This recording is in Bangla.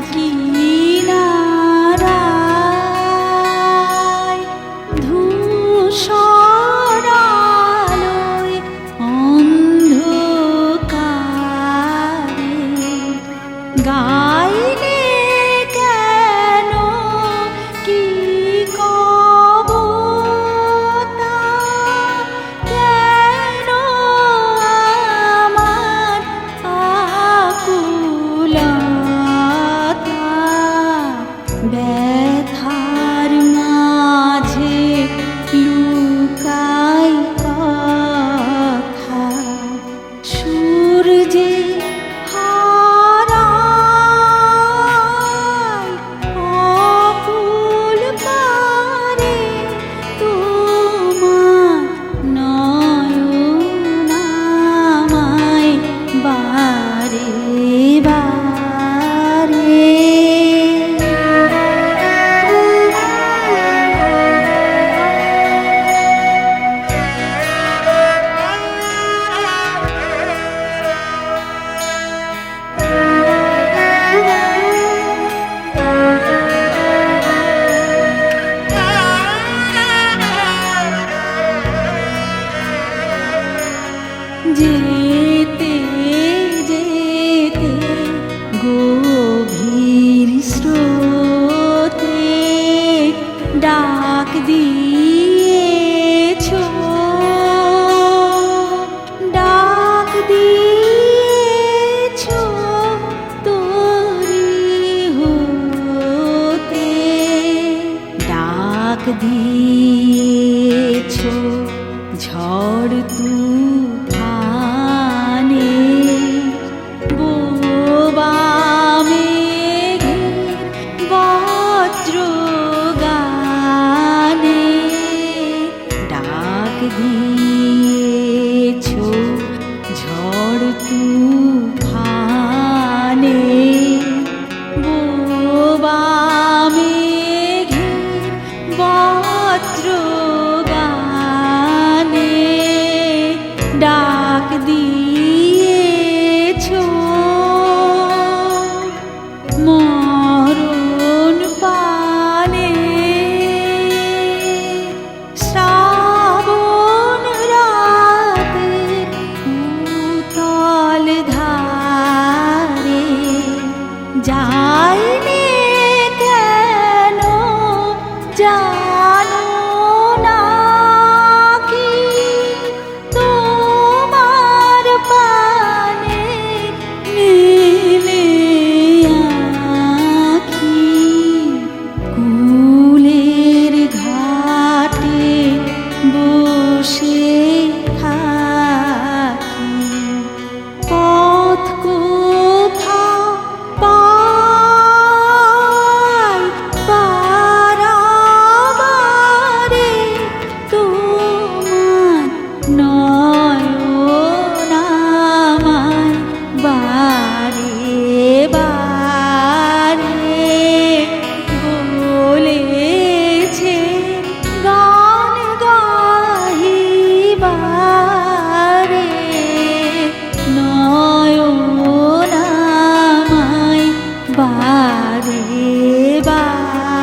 কি নারায় ধূসরালোয় অন্ধকারে গাইলে কেন কি কবতা কেন আমার আকুলতা ব্যথার মাঝে লুকাই কথা সূর্যে হারায় অকুল পারে তোমার নয়ন আমায় বারে বারে যেতে যেতে গভীর স্রোতে ডাক দিয়েছ ডাক দিয়েছ তোরি হতে ডাক দিয়েছ ঝড় তুফানে বোবা মেঘের বজ্রগানে ডাক দিয়েছ ঝড় তুফানে বোবা মেঘের বজ্রগানে ডাক দিয়েছ মরণ পানে শ্রাবণ রাতের উতল ধারে যাইনে কেন জানো না কি তোমার পানে নীলে আঁখি কুলের ঘাটে বসে থাকি পথ কোথা পাই পারাবারে তোমার নয়ন আমায় বারে বারে বলেছে গান গাহিবারে নয়ন আমায় বারে বারে